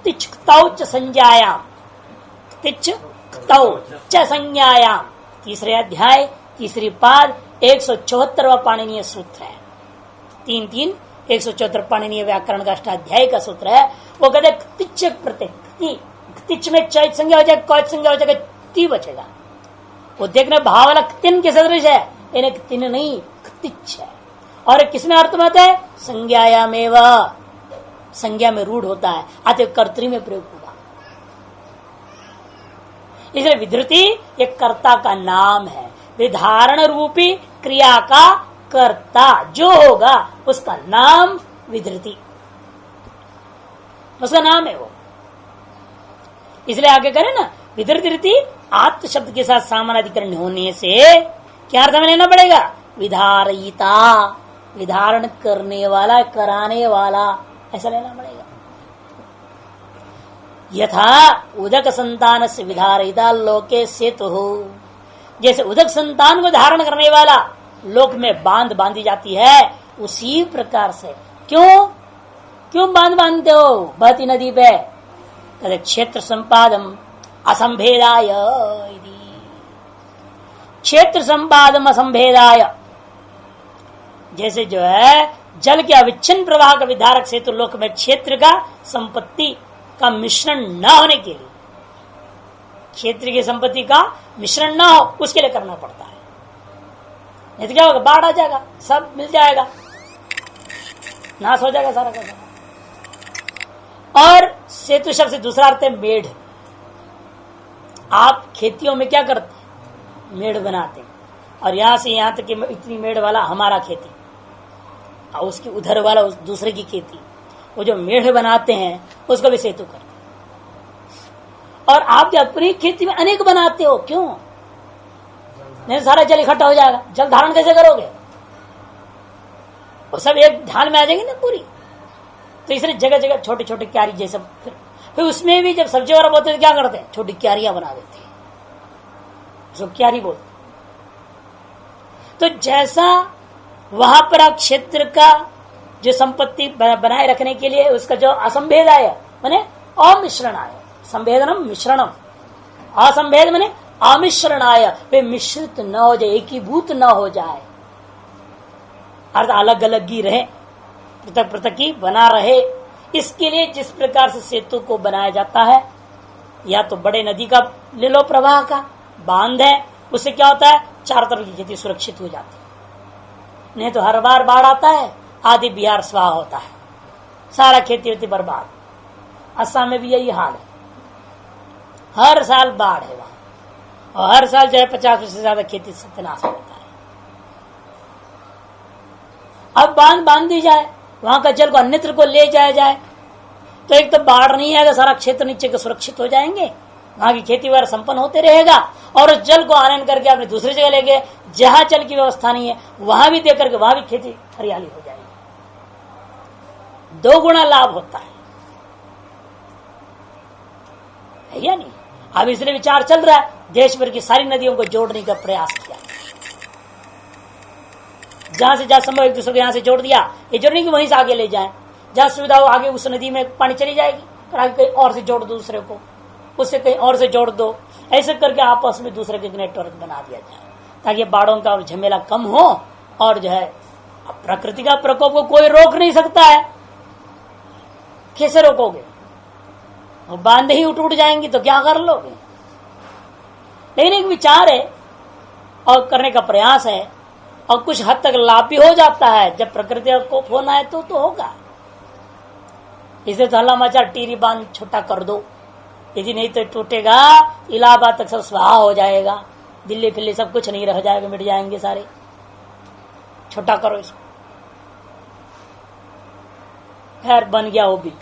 तिच क्तौ च संज्ञायाम, तिच क्तौ च संज्ञायाम, तीसरे अध्याय तीसरी पाद 174वां पाणिनीय सूत्र है। 3-3 174 पाणिनीय व्याकरण का अष्टाध्याय का सूत्र है। वो कहते क्तिच प्रत्यय, क्तिच में चैत संज्ञा हो जाएगा, कौच संज्ञा हो जाएगा, ती बचेगा। वो देखने भाव वाला क्तिन के सदृश है, इन्हें क्तिन नहीं क्तिच है। और किसमें अर्थ में होता है? संज्ञायामेव, संज्ञा में रूढ़ होता है, अतः कर्तृ में प्रयोग होगा। इसलिए विधृति एक कर्ता का नाम है, विधारण रूपी क्रिया का कर्ता जो होगा उसका नाम विधृति, उसका नाम है वो। इसलिए आगे करें ना, विधृति आत्म शब्द के साथ सामानाधिकरण होने से क्या अर्थ में लेना पड़ेगा? विधारयिता, विधारण करने वाला, कराने वाला, ऐसा लेना पड़ेगा। यथा उदक संतान से विधारयिता लोके सेतु हो, जैसे उदक संतान को धारण करने वाला लोक में बांध बांधी जाती है, उसी प्रकार से क्यों बांध बांधते हो बहती नदी पे? कहते क्षेत्र संपादम असंभेदाय, क्षेत्र संपादम असंभेदाय, जैसे जो है जल के अविच्छिन्न प्रवाह का विधारक सेतु लोक में क्षेत्र का संपत्ति का मिश्रण न होने के लिए, क्षेत्र की संपत्ति का मिश्रण न हो उसके लिए करना पड़ता है। नहीं तो क्या होगा? बाढ़ आ जाएगा, सब मिल जाएगा, नाश हो जाएगा सारा का सारा। और सेतु शब्द से दूसरा अर्थ है मेढ़। आप खेतियों में क्या करते हैं? मेढ़ बनाते हैं, और यहां से यहां तक इतनी मेढ़ वाला हमारा खेती, और उसकी उधर वाला उस दूसरे की खेती, वो जो मेढ़ बनाते हैं उसको भी सेतु करते हैं। और आप जो अपनी खेती में अनेक बनाते हो, क्यों? नहीं सारा जल इकट्ठा हो जाएगा, जल धारण कैसे करोगे? वो सब एक ढाल में आ जाएगी ना पूरी। तो इसलिए जगह जगह छोटे छोटे क्यारी जैसे, फिर उसमें भी जब सब्जी वाला बोलते हैं क्या करते हैं? छोटी क्यारियां बना देते हैं, उसको क्यारी बोलते। तो जैसा वहां पर आप क्षेत्र का जो संपत्ति बनाए रखने के लिए उसका जो असंभेद आया माने अमिश्रण आया, संभेदनम मिश्रणम, असंभेद माने अमिश्रण आया, वे मिश्रित न हो जाए, एकीभूत न हो जाए, अर्थ अलग अलग ही रहे, पृथक पृथक ही बना रहे। इसके लिए जिस प्रकार से सेतु को बनाया जाता है, या तो बड़े नदी का ले लो प्रवाह का बांध है, उससे क्या होता है? चारों तरफ की खेती सुरक्षित हो जाती है। नहीं तो हर बार बाढ़ आता है, आदि बिहार स्वाह होता है, सारा खेती होती बर्बाद। असम में भी यही हाल है, हर साल बाढ़ है वहां, और हर साल जो है 50% से ज्यादा खेती सत्यानाश होता है। अब बांध दी जाए, वहां का जल को अन्यत्र को ले जाया जाए, तो एक तो बाढ़ नहीं आएगा, सारा क्षेत्र नीचे के सुरक्षित हो जाएंगे, वहां की खेती वगैरह संपन्न होते रहेगा। और उस जल को आनयन करके आपने दूसरी जगह ले गए जहां जल की व्यवस्था नहीं है, वहां भी देकर के वहां भी खेती हरियाली हो जाएगी, 2 गुना लाभ होता है या नहीं? अब इसलिए विचार चल रहा है, देश भर की सारी नदियों को जोड़ने का प्रयास किया, जहां से जहां संभव एक दूसरे को यहां से जोड़ दिया। ये जोड़ने की वहीं से आगे ले जाए, जहां सुविधा हो आगे उस नदी में पानी चली जाएगी, और आगे कहीं और से जोड़ दो दूसरे को, उससे कहीं और से जोड़ दो, ऐसे करके आपस में दूसरे के नेटवर्क बना दिया जाए, ताकि बाढ़ों का झमेला कम हो। और जो है प्रकृति का प्रकोप को कोई रोक नहीं सकता है, कैसे रोकोगे? वो बांधे ही उठ जाएंगी तो क्या कर लोगे? लेकिन एक विचार है और करने का प्रयास है, और कुछ हद तक लाभ भी हो जाता है। जब प्रकृति का कोप होना है तो होगा। इसे तो हल्ला मचा टीरी बांध छोटा कर दो, यदि नहीं तो टूटेगा, इलाहाबाद तक सब स्वाहा हो जाएगा, दिल्ली फिल्ली सब कुछ नहीं रह जाएगा, मिट जाएंगे सारे। छोटा करो इसको। खैर बन गया वो भी।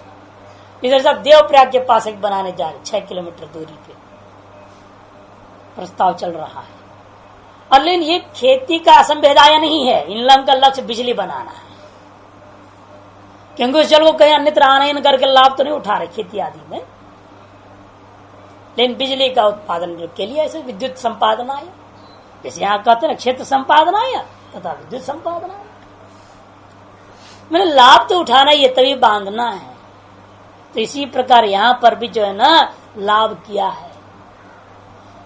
इधर सब देवप्रयाग के पास एक बनाने जा रहे, 6 किलोमीटर दूरी पे प्रस्ताव चल रहा है। और लेकिन ये खेती का असंभेदाय नहीं है, इन लोगों का लक्ष्य बिजली बनाना है, क्योंकि उस जल को कहीं अन्यत्र आनयन करके लाभ तो नहीं उठा रहे खेती आदि में, लेकिन बिजली का उत्पादन के लिए ऐसे विद्युत संपादन आया, जैसे यहाँ कहते हैं क्षेत्र संपादन आया तथा विद्युत संपादन आया। मैंने लाभ तो उठाना ही है, तभी बांधना है। तो इसी प्रकार यहाँ पर भी जो है ना लाभ किया है।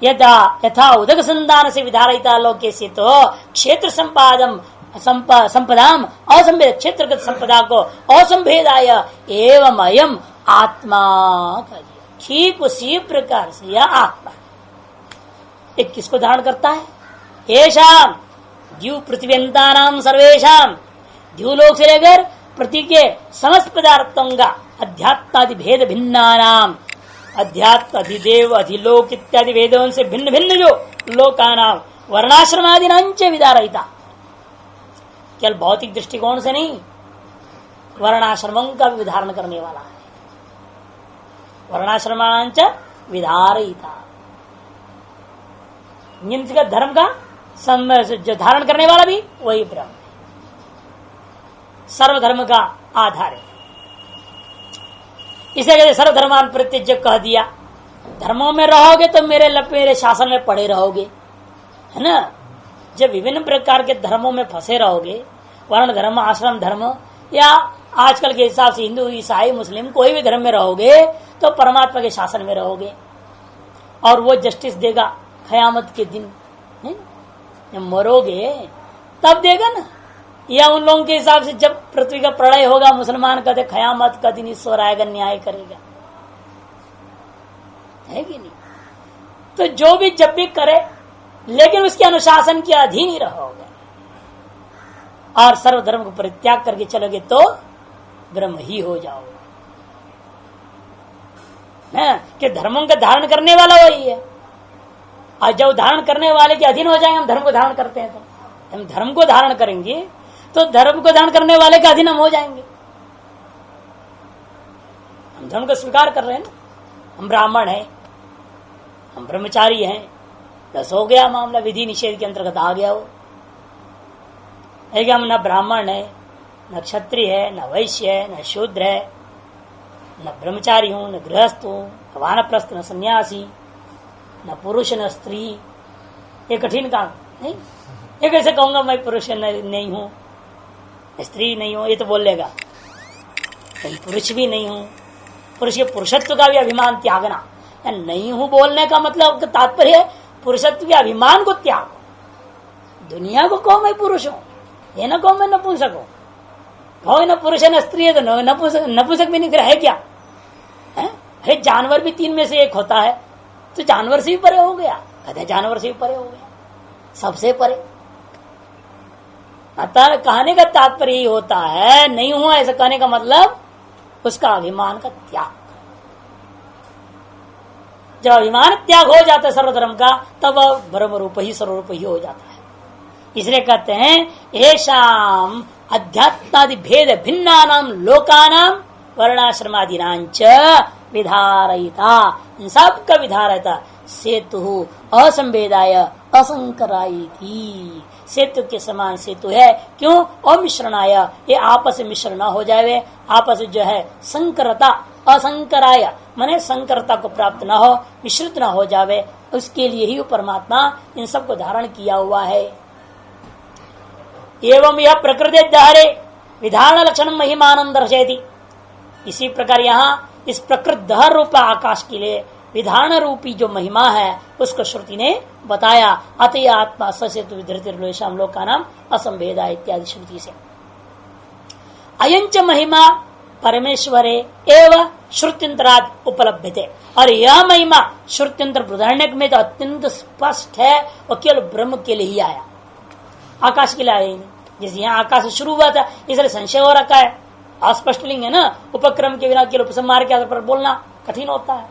यथा यथा उदक संधान से विधारिता लोके से तो क्षेत्र संपदाम असंभेद क्षेत्रगत संपदा को असंभेदाय एवं अयम आत्मा का दिया। ठीक उसी प्रकार से यह आत्मा एक किसको धारण करता है? येषाम द्यू पृथ्व्यंतानाम सर्वेशाम, द्यूलोक से लेकर पृथ्वी के समस्त पदार्थों का अध्यात्मादि भेद भिन्नानाम, अध्यात्म अधिदेव अधिलोक इत्यादि वेदों से भिन्न भिन्न जो लोकानाम वर्णाश्रमादि नांच विधारयिता, केवल भौतिक दृष्टिकोण से नहीं, वर्णाश्रमों का भी विधारण करने वाला है। वर्णाश्रमांच विधारयिता, जिनका धर्म का जो धारण करने वाला भी वही ब्रह्म है, सर्वधर्म का आधार है। इसे कहते सर्वधर्मान प्रत्यज्य कह दिया। धर्मों में रहोगे तो मेरे शासन में पड़े रहोगे, है ना। जब विभिन्न प्रकार के धर्मों में फंसे रहोगे, वर्ण धर्म, आश्रम धर्म, या आजकल के हिसाब से हिंदू, ईसाई, मुस्लिम, कोई भी धर्म में रहोगे तो परमात्मा के शासन में रहोगे, और वो जस्टिस देगा कयामत के दिन। जब मरोगे तब देगा ना, या उन लोगों के हिसाब से जब पृथ्वी का प्रलय होगा, मुसलमान कहते कयामत का दिन ईश्वर आएगा, न्याय करेगा, है कि नहीं। तो जो भी जब भी करे, लेकिन उसके अनुशासन के अधीन ही रहोगे, और सर्वधर्म को परित्याग करके चलोगे तो ब्रह्म ही हो जाओगे, कि धर्मों का धारण करने वाला वही है। और जब धारण करने वाले के अधीन हो जाएंगे, हम धर्म को धारण करते हैं तो हम धर्म को धारण करेंगे, तो धर्म को धारण करने वाले के अधीन हम हो जाएंगे। हम धर्म को स्वीकार कर रहे हैं ना, हम ब्राह्मण हैं, हम ब्रह्मचारी हैं, बस हो गया मामला, विधि निषेध के अंतर्गत आ गया वो। है कि हम न ब्राह्मण है, न क्षत्रिय है, न वैश्य है, न शूद्र है, न ब्रह्मचारी हूं, न गृहस्थ हूं, न वानप्रस्थ, न सन्यासी, न पुरुष न स्त्री। ये कठिन काम नहीं। ये कैसे कहूंगा मैं पुरुष नहीं हूं, स्त्री नहीं हूं, ये तो बोल लेगा। पुरुष भी नहीं हूं, पुरुष के पुरुषत्व का भी अभिमान त्यागना, या नहीं हूं बोलने का मतलब तात्पर्य है पुरुषत्व के अभिमान को त्याग। दुनिया को कहो मैं पुरुष हूं, ये ना कहो मैं नपुंसक हूं। कहो न पुरुष है न स्त्री है तो नपुंसक भी नहीं, फिर है क्या? अरे जानवर भी तीन में से एक होता है, तो जानवर से भी परे हो गया। कहते जानवर से भी परे हो गया, सबसे परे। अतः कहने का तात्पर्य ही होता है, नहीं हुआ ऐसा कहने का मतलब उसका अभिमान का त्याग। जब अभिमान त्याग हो जाता है सर्वधर्म का, तब ब्रह्म रूप ही सर्वरूप ही हो जाता है। इसलिए कहते हैं येषाम अध्यात्मादि भेद भिन्नानाम लोकानाम वर्णाश्रमादिनांच विधारयिता, इन सब का विधारयता सेतु असंभेदाय असंकराई थी। सेतु के समान सेतु है, क्यों? अमिश्रणाय, ये आपस में मिश्र न हो जाए, आपस जो है संकरता, असंकराय माने संकरता को प्राप्त न हो, मिश्रित न हो जावे, उसके लिए ही परमात्मा इन सब को धारण किया हुआ है। एवं यह प्रकृति धारे विधान लक्षण महिमान दर्शयति। इसी प्रकार यहाँ इस प्रकृत दहर रूप आकाश के लिए विधान रूपी जो महिमा है उसको श्रुति ने बताया। अतः आत्मा ससेतु विधृतिर्लोशाम लोका नाम असंभेदा इत्यादि श्रुति से। अयंच महिमा परमेश्वरे एवं श्रुत्यंतराद उपलब्धते। और यह महिमा श्रुत्यंतर बृहदारण्यक में तो अत्यंत स्पष्ट है, वो केवल ब्रह्म के लिए ही आया, आकाश के लिए आया नहीं। जैसे यहाँ आकाश से शुरू हुआ था, इसलिए संशय हो रखा है, अस्पष्ट लिंग है ना, उपक्रम के बिना केवल उपसंहार के आधार पर बोलना कठिन होता है।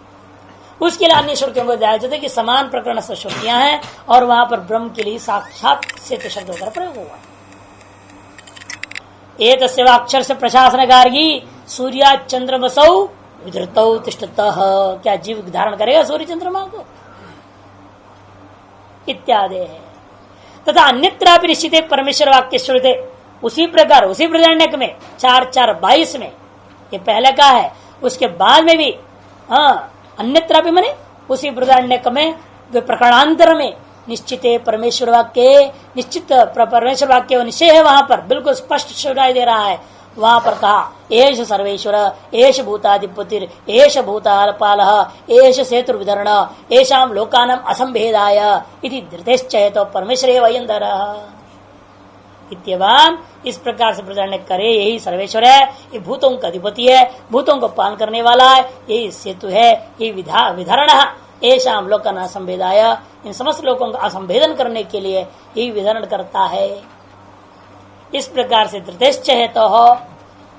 उसके लिए अन्य श्रुतियों को दिया जाता है कि समान प्रकरण से श्रुतियां हैं और वहां पर ब्रह्म के लिए साक्षात सेतु शब्द होकर प्रयोग हुआ है। एक अक्षर से प्रशासन गार्गी सूर्या चंद्रमसौ विधृतौ तिष्ठतः। क्या जीव धारण करेगा सूर्य चंद्रमा को इत्यादि है। तथा अन्यत्रापि निश्चित परमेश्वर वाक्य श्रुते। उसी प्रकार उसी बृहदारण्यक में 4:4:22 में ये पहले का है, उसके बाद में भी अन्यत्रापि माने उसी बृहदारण्यक में प्रकरणांतर में निश्चित परमेश्वर वाक्य, निश्चित परमेश्वर वाक्य निश्चय है, वहां पर बिल्कुल स्पष्ट सुनाई दे रहा है। वहां पर कहा एष सर्वेश्वर एष भूताधिपतिर एष भूतापाल एष सेतुर्विधरण एषाम लोकानाम असंभेदाय इति धृतेश्चेतो परमेश्वरे वयंदर इत्यवान। इस प्रकार से प्रचार करे यही सर्वेश्वर है, ये भूतों का अधिपति है, भूतों को पालन करने वाला है, यही सेतु है, ये विधरण ऐसा लोकन असंभेदाय, इन समस्त लोगों का असंभेदन करने के लिए यही विधरण करता है। इस प्रकार से धृतेश्च है तो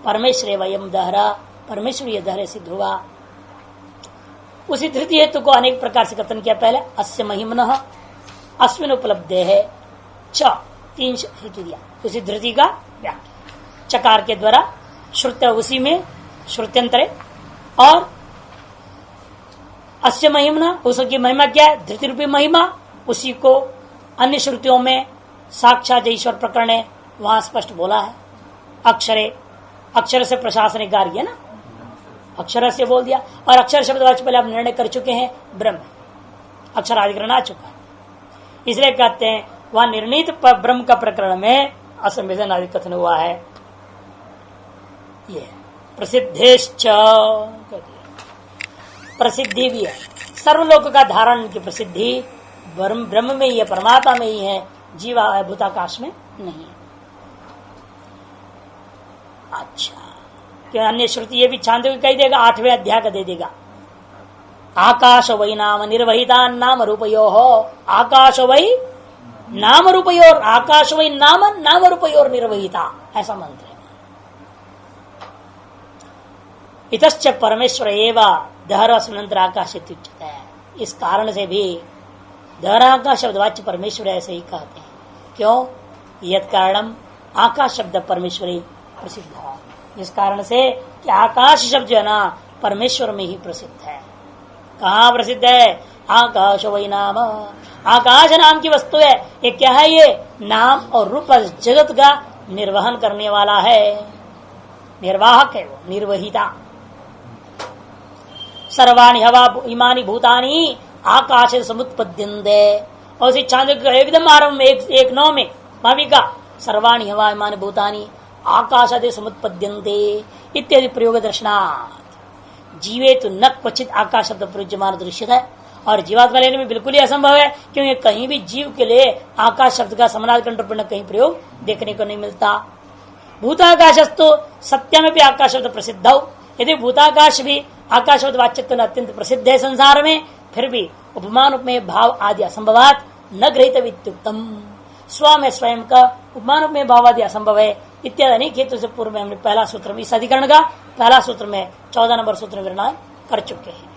परमेश्वर वयम दहरा, परमेश्वर ये दहरे सिद्ध हुआ। उसी धृति हेतु को अनेक प्रकार से कथन किया। पहले अस्य महिमन अश्विन उपलब्ध है च, 3 हेतु दिया उसी धृति का व्याख्या चकार के द्वारा, श्रुत्य उसी में श्रुत्यंतरे, और अस्य महिमना उसकी महिमा क्या है, धृति रूपी महिमा, उसी को अन्य श्रुतियों में साक्षात ईश्वर प्रकरण है वहां स्पष्ट बोला है। अक्षरे, अक्षर से प्रशासनिक कार्य है ना, अक्षर से बोल दिया, और अक्षर शब्द वाच पहले आप निर्णय कर चुके हैं ब्रह्म, अक्षराधिकरण आ चुका है, इसलिए कहते हैं वहां निर्णीत ब्रह्म का प्रकरण में असंवेदन आदि कथन हुआ है। ये प्रसिद्धेश्च, प्रसिद्धि भी है, सर्वलोक का धारण की प्रसिद्धि ब्रह्म में ही है, परमात्मा में ही है, जीवा भूताकाश में नहीं है। अच्छा, क्या अन्य श्रुति ये भी छांदोग्य कह देगा, 8वें अध्याय का दे देगा। आकाश वै नाम निर्वहिता नाम रूपयो हो, आकाश वै नाम रूपयोर, आकाश वै नाम नाम रूपयोर निर्वहिता, ऐसा मंत्र है। इतश्च परमेश्वर एवं दहरस्मंत्र आकाश उच्यते है। इस कारण से भी दहराकाश शब्द वाच्य परमेश्वर ऐसे ही कहते हैं। क्यों? यद कारणम आकाश शब्द परमेश्वरी प्रसिद्ध है, इस कारण से कि आकाश शब्द जो है ना परमेश्वर में ही प्रसिद्ध है। कहाँ प्रसिद्ध है? आकाश वही नाम, आकाश नाम की वस्तु है। ये क्या है? ये नाम और रूप जगत का निर्वहन करने वाला है, निर्वाहक है वो, निर्वहिता। सर्वाणि हवा इमानी भूतानी आकाश समुत्पद्यन्ते, और इसी छांदोग्य एकदम आरंभ में 1:9 में भाविका सर्वाणि हवा इमानी भूतानी आकाशादि समुत्पद्यन्ते इत्यादि प्रयोग दर्शनात् जीवे तो न क्वचित आकाश शब्द प्रयुज्यमान दृश्यता है, और जीवात्मा लेने में बिल्कुल ही असंभव है, क्योंकि कहीं भी जीव के लिए आकाश शब्द का समानाधिकरण रूप में कहीं प्रयोग देखने को नहीं मिलता। भूताकाशस्तु सत्य में भी आकाश शब्द प्रसिद्ध हो, यदि भूताकाश भी आकाश शब्द वाच्यत्व अत्यंत प्रसिद्ध है संसार में, फिर भी उपमान उपमेय भाव आदि असंभवात न गृहीत वित्युक्तम, स्व में स्वयं का उपमान उपमेय भाव आदि असंभव है इत्यादि अनेक हेतु से पूर्व में हमने पहला सूत्र में, इस अधिकरण का पहला सूत्र में 14 नंबर सूत्र में वर्णन कर चुके हैं।